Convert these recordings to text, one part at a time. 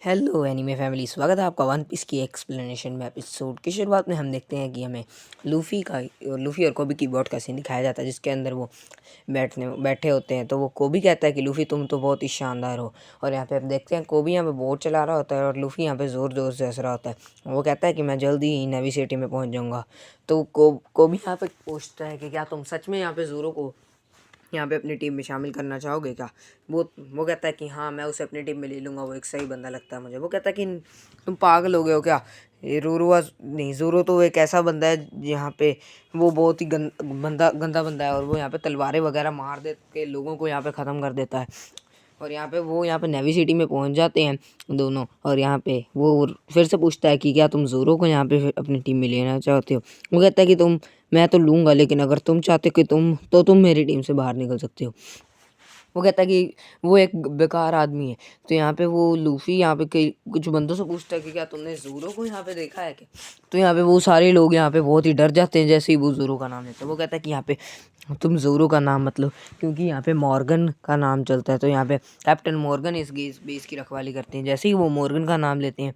Hello anime family, स्वागत है आपका वन पीस की एक्सप्लेनेशन में। एपिसोड की शुरुआत में हम देखते हैं कि हमें लूफ़ी और कोबी की बोट का सीन दिखाया जाता है, जिसके अंदर वो बैठे होते हैं। तो वो कोबी कहता है कि लूफ़ी तुम तो बहुत ही शानदार हो। और यहाँ पे हम देखते हैं कोबी यहाँ पे बोट चला रहा होता है और लूफ़ी यहाँ पे ज़ोर ज़ोर से हंस रहा होता है। वो कहता है कि मैं जल्दी ही नेवी सिटी में पहुँच जाऊँगा। तो कोबी यहाँ पे पूछता है कि क्या तुम सच में यहाँ पे ज़ोरो को यहाँ पे अपनी टीम में शामिल करना चाहोगे क्या? वो कहता है कि हाँ, मैं उसे अपनी टीम में ले लूँगा, वो एक सही बंदा लगता है मुझे। वो कहता है कि तुम पागल हो गए हो क्या? ये नहीं, ज़ोरो तो एक ऐसा बंदा है यहाँ पे वो बहुत ही गंदा बंदा है, और वो यहाँ पे तलवारें वगैरह मार दे के लोगों को यहाँ पे ख़त्म कर देता है। और यहाँ पे नेवी सिटी में पहुँच जाते हैं दोनों। और यहाँ पे वो फिर से पूछता है कि क्या तुम ज़ोरो को यहाँ पे अपनी टीम में लेना चाहते हो? वो कहता है कि मैं तो लूँगा, लेकिन अगर तुम चाहते हो कि तुम मेरी टीम से बाहर निकल सकते हो। वो कहता है कि वो एक बेकार आदमी है। तो यहाँ पे वो लूफ़ी यहाँ पे कई कुछ बंदों से पूछता है कि क्या तुमने ज़ोरो को यहाँ पे देखा है क्या? तो यहाँ पे वो सारे लोग यहाँ पे बहुत ही डर जाते हैं जैसे ही वो ज़ोरो का नाम लेते हैं। वो कहता है कि यहाँ पे तुम ज़ोरो का नाम मतलब, क्योंकि यहाँ पे मॉर्गन का नाम चलता है, तो यहाँ पे कैप्टन मॉर्गन इस बेस की रखवाली करते हैं। जैसे ही वो मॉर्गन का नाम लेते हैं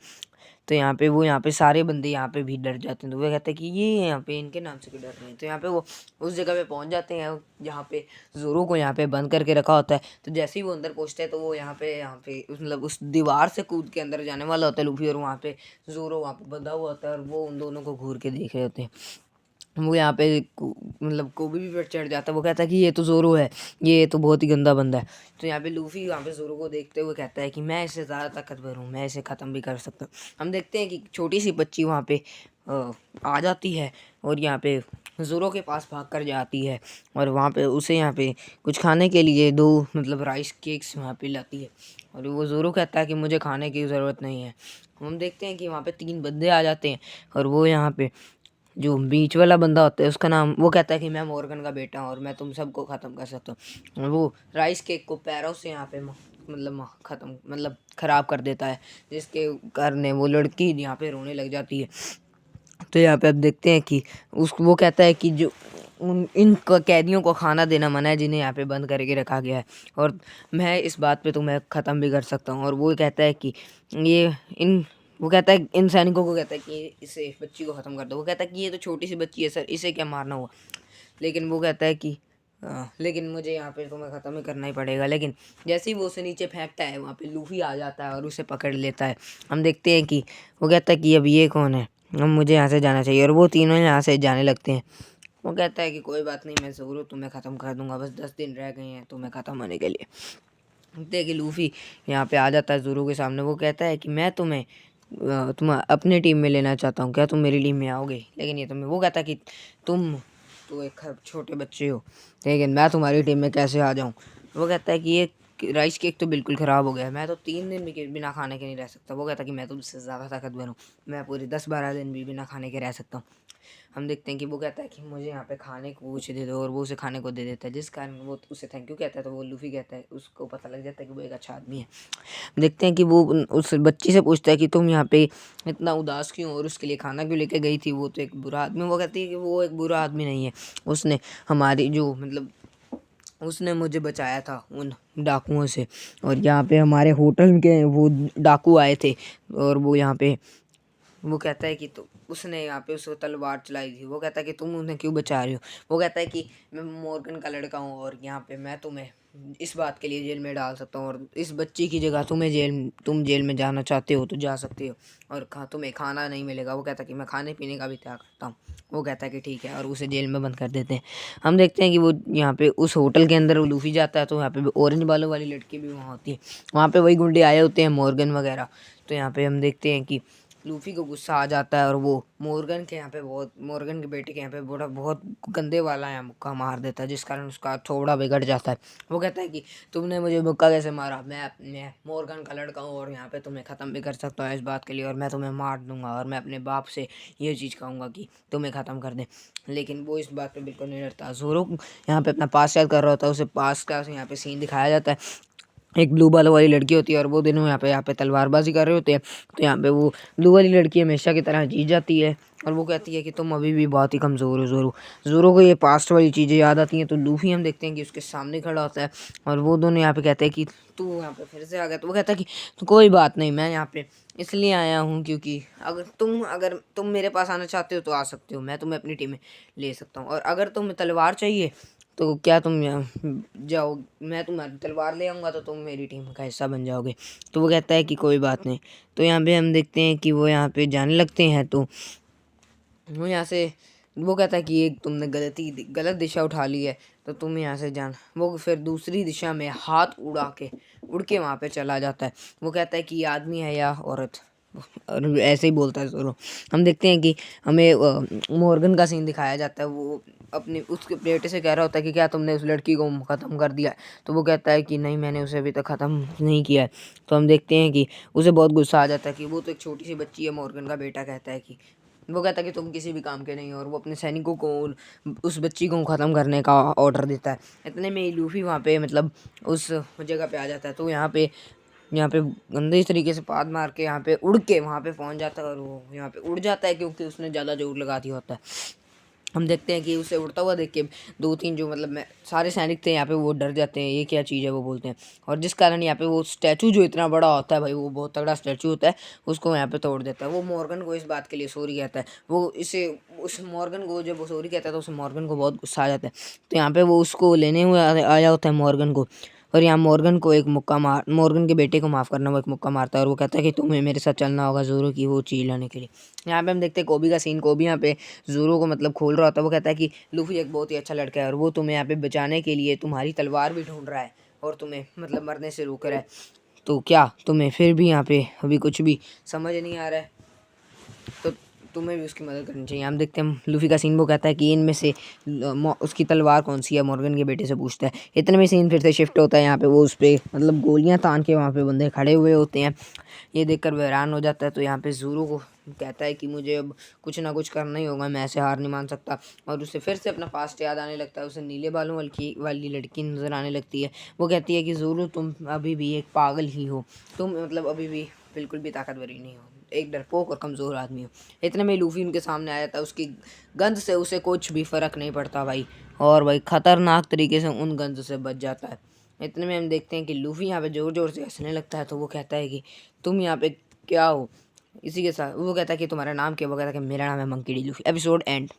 तो यहाँ पे सारे बंदे यहाँ पे भी डर जाते हैं। तो वो कहते हैं कि ये यहाँ पे इनके नाम से क्यों डर रहे हैं? तो यहाँ पे वो उस जगह पे पहुँच जाते हैं जहाँ पे ज़ोरो को यहाँ पे बंद करके रखा होता है। तो जैसे ही वो अंदर पहुँचते हैं तो वो यहाँ पे मतलब उस दीवार से कूद के अंदर जाने वाला होता है लूफ़ी, और वहाँ पे ज़ोरो वहाँ पे बंधा हुआ होता है और वो उन दोनों को घूर के देख रहे होते हैं। वो यहाँ पे मतलब कोबी भी पे चढ़ जाता है। वो कहता है कि ये तो ज़ोरो है, ये तो बहुत ही गंदा बंदा है। तो यहाँ पे लूफ़ी यहाँ पे ज़ोरो को देखते हुए कहता है कि मैं इससे ज़्यादा ताकतवर हूँ, मैं इसे ख़त्म भी कर सकता हूँ। हम देखते हैं कि छोटी सी बच्ची वहाँ पे आ जाती है और यहाँ पे ज़ोरो के पास भाग कर जाती है, और वहाँ पे उसे यहाँ पे कुछ खाने के लिए दो मतलब राइस केक्स वहाँ पे लाती है। और वो ज़ोरो कहता है कि मुझे खाने की ज़रूरत नहीं है। हम देखते हैं कि वहाँ पे 3 बंदे आ जाते हैं, और वो यहाँ पे जो बीच वाला बंदा होता है उसका नाम, वो कहता है कि मैं मॉर्गन का बेटा हूँ और मैं तुम सबको ख़त्म कर सकता हूँ। और वो राइस केक को पैरों से यहाँ पे ख़त्म मतलब ख़राब कर देता है, जिसके कारण वो लड़की यहाँ पे रोने लग जाती है। तो यहाँ पे अब देखते हैं कि वो कहता है कि जो इन कैदियों को खाना देना मना है जिन्हें यहाँ पे बंद करके रखा गया है, और मैं इस बात पे तुम्हें ख़त्म भी कर सकता हूँ। और वो कहता है कि ये इन वो कहता है इन सैनिकों को, कहता है कि इसे बच्ची को ख़त्म कर दो। वो कहता है कि ये तो छोटी सी बच्ची है सर, इसे क्या मारना हुआ? लेकिन वो कहता है कि लेकिन मुझे यहाँ पे तुम्हें ख़त्म ही करना ही पड़ेगा। लेकिन जैसे ही वो उसे नीचे फेंकता है वहाँ पे लूफ़ी आ जाता है और उसे पकड़ लेता है। हम देखते हैं कि वो कहता है कि अब ये कौन है, अब मुझे यहाँ से जाना चाहिए। और वो तीनों यहाँ से जाने लगते हैं। वो कहता है कि कोई बात नहीं, मैं ज़रूर तुम्हें ख़त्म कर दूंगा, बस 10 दिन रह गए हैं तुम्हें ख़त्म होने के लिए। देखते हैं कि लूफ़ी यहाँ पे आ जाता है ज़ोरो के सामने। वो कहता है कि मैं तुम अपनी टीम में लेना चाहता हूँ, क्या तुम मेरी टीम में आओगे? लेकिन ये तुम्हें वो कहता है कि तुम तो एक छोटे बच्चे हो, लेकिन मैं तुम्हारी टीम में कैसे आ जाऊँ? वो कहता है कि ये राइस केक तो बिल्कुल ख़राब हो गया है, मैं तो 3 दिन भी बिना खाने के नहीं रह सकता। वो कहता है कि मैं तो उससे ज़्यादा ताकतवर हूँ, मैं पूरे 10-12 दिन भी बिना खाने के रह सकता हूँ। हम देखते हैं कि वो कहता है कि मुझे यहाँ पे खाने को कुछ दे दो, और वो उसे खाने को दे देता है, जिस कारण वो उसे थैंक यू कहता है। तो वो लूफ़ी कहता है, उसको पता लग जाता है कि वो एक अच्छा आदमी है। देखते हैं कि वो उस बच्ची से पूछता है कि तुम यहाँ पे इतना उदास क्यों और उसके लिए खाना क्यों लेके गई थी, वो तो एक बुरा आदमी। वो कहती है कि वो एक बुरा आदमी नहीं है, उसने हमारी जो मतलब उसने मुझे बचाया था उन डाकुओं से। और यहाँ पे हमारे होटल के वो डाकू आए थे, और वो यहाँ पे वो कहता है कि तो उसने यहाँ पे उसको तलवार चलाई थी। वो कहता है कि तुम उन्हें क्यों बचा रहे हो? वो कहता है कि मैं मॉर्गन का लड़का हूँ, और यहाँ पे मैं तुम्हें इस बात के लिए जेल में डाल सकता हूँ, और इस बच्ची की जगह तुम जेल में जाना चाहते हो तो जा सकते हो, और तुम्हें खाना नहीं मिलेगा। वो कहता है कि मैं खाने पीने का भी त्याग करता हूँ। वो कहता है कि ठीक है, और उसे जेल में बंद कर देते हैं। हम देखते हैं कि वो यहाँ पे उस होटल के अंदर वो लूफ़ी जाता है, तो यहाँ पे ऑरेंज बालों वाली लड़की भी वहाँ होती है। वहाँ पे वही गुंडे आए होते हैं, मॉर्गन वगैरह। तो यहाँ पे हम देखते हैं कि लूफ़ी को गुस्सा आ जाता है, और वो मॉर्गन के बेटे के यहाँ पे बहुत गंदे वाला यहाँ मुक्का मार देता है, जिस कारण उसका थोड़ा बिगड़ जाता है। वो कहता है कि तुमने मुझे मुक्का कैसे मारा? मैं मॉर्गन का लड़का हूँ, और यहाँ पे तुम्हें ख़त्म भी कर सकता हूँ इस बात के लिए, और मैं तुम्हें मार दूंगा, और मैं अपने बाप से ये चीज़ कहूँगा कि तुम्हें ख़त्म कर दें। लेकिन वो इस बात पे बिल्कुल नहीं डरता। ज़ोरो यहाँ पे अपना पास याद कर रहा होता है, उसे पास का यहाँ पे सीन दिखाया जाता है। एक ब्लू बाल वाली लड़की होती है, और वो दोनों यहाँ पे तलवारबाजी कर रहे होते हैं। तो यहाँ पे वो ब्लू वाली लड़की हमेशा की तरह जीत जाती है, और वो कहती है कि तुम अभी भी बहुत ही कमज़ोर हो ज़ोरो। ज़ोरो को ये पास्ट वाली चीज़ें याद आती हैं, तो लूफ़ी हम देखते हैं कि उसके सामने खड़ा होता है और वो दोनों यहाँ पे कहते हैं कि तू यहाँ पे फिर से आ गया। तो वो कहता है कि तो कोई बात नहीं, मैं यहाँ पे इसलिए आया हूँ क्योंकि अगर तुम मेरे पास आना चाहते हो तो आ सकते हो, मैं तुम्हें अपनी टीम में ले सकता हूँ, और अगर तुम्हें तलवार चाहिए तो क्या तुम यहाँ जाओ, मैं तुम्हारी तलवार ले आऊँगा तो तुम मेरी टीम का हिस्सा बन जाओगे। तो वो कहता है कि कोई बात नहीं। तो यहाँ पे हम देखते हैं कि वो यहाँ पे जाने लगते हैं। तो वो यहाँ से वो कहता है कि एक तुमने गलत दिशा उठा ली है, तो तुम यहाँ से जाना। वो फिर दूसरी दिशा में हाथ उड़ के वहाँ पे चला जाता है। वो कहता है कि ये आदमी है या औरत, और ऐसे ही बोलता है ज़ोरो। हम देखते हैं कि हमें मॉर्गन का सीन दिखाया जाता है। वो अपने उसके बेटे से कह रहा होता है कि क्या तुमने उस लड़की को ख़त्म कर दिया है? तो वो कहता है कि नहीं, मैंने उसे अभी तक ख़त्म नहीं किया है। तो हम देखते हैं कि उसे बहुत गुस्सा आ जाता है कि वो तो एक छोटी सी बच्ची है। मॉर्गन का बेटा कहता है कि वो कहता है कि तुम किसी भी काम के नहीं हो, और वो अपने सैनिकों को उस बच्ची को ख़त्म करने का ऑर्डर देता है। इतने में लूफ़ी वहाँ पे मतलब उस जगह पे आ जाता है। तो यहाँ पे गंदे तरीके से पाद मार के यहाँ पे उड़ के वहाँ पे पहुँच जाता है, और वो यहाँ पे उड़ जाता है क्योंकि उसने ज़्यादा जोर लगा दिया होता है। हम देखते हैं कि उसे उड़ता हुआ देख के दो तीन जो मतलब मैं सारे सैनिक थे यहाँ पे वो डर जाते हैं, ये क्या चीज़ है वो बोलते हैं। और जिस कारण यहाँ पे वो स्टैचू जो इतना बड़ा होता है भाई, वो बहुत तगड़ा स्टैचू होता है, उसको यहाँ पे तोड़ देता है। वो मॉर्गन को इस बात के लिए सॉरी कहता है। वो इसे उस मॉर्गन को जब वो सॉरी कहता है तो उस मॉर्गन को बहुत गुस्सा आ जाता है। तो यहाँ पे वो उसको लेने हुए आया होता है मॉर्गन को, और यहाँ मॉर्गन के बेटे को माफ़ करना, वो एक मुक्का मारता है, और वो कहता है कि तुम्हें मेरे साथ चलना होगा ज़ोरो की वो चीज़ लाने के लिए। यहाँ पे हम देखते हैं कोबी का सीन। कोबी यहाँ पे ज़ोरो को मतलब खोल रहा होता है। वो कहता है कि लूफ़ी एक बहुत ही अच्छा लड़का है, और वो तुम्हें यहाँ पे बचाने के लिए तुम्हारी तलवार भी ढूंढ रहा है, और तुम्हें मतलब मरने से रोक रहा है। तो क्या तुम्हें फिर भी यहाँ पे अभी कुछ भी समझ नहीं आ रहा है? तो तुम्हें भी उसकी मदद करनी चाहिए। हम देखते हैं लूफ़ी का सीन। वो कहता है कि इनमें से उसकी तलवार कौन सी है, मॉर्गन के बेटे से पूछता है। इतने में सीन फिर से शिफ्ट होता है। यहाँ पे वो उस पर मतलब गोलियां तान के वहाँ पे बंदे खड़े हुए होते हैं। ये देखकर वो हैरान हो जाता है। तो यहाँ पे ज़ोरो को कहता है कि मुझे अब कुछ ना कुछ करना ही होगा, मैं ऐसे हार नहीं मान सकता। और उसे फिर से अपना पास्ट याद आने लगता है। उसे नीले बालों वाली लड़की नज़र आने लगती है। वो कहती है कि ज़ोरो तुम अभी भी एक पागल ही हो, तुम मतलब अभी भी बिल्कुल भी ताकतवर ही नहीं हो, एक डरपोक और कमज़ोर आदमी हो। इतने में लूफ़ी उनके सामने आ जाता है। उसकी गंध से उसे कुछ भी फ़र्क नहीं पड़ता भाई, और भाई ख़तरनाक तरीके से उन गंध से बच जाता है। इतने में हम देखते हैं कि लूफ़ी यहाँ पे ज़ोर ज़ोर से हंसने लगता है। तो वो कहता है कि तुम यहाँ पे क्या हो? इसी के साथ वो कहता है कि तुम्हारा नाम क्या? वो कहता है कि मेरा नाम है monkey D Luffy. Episode and.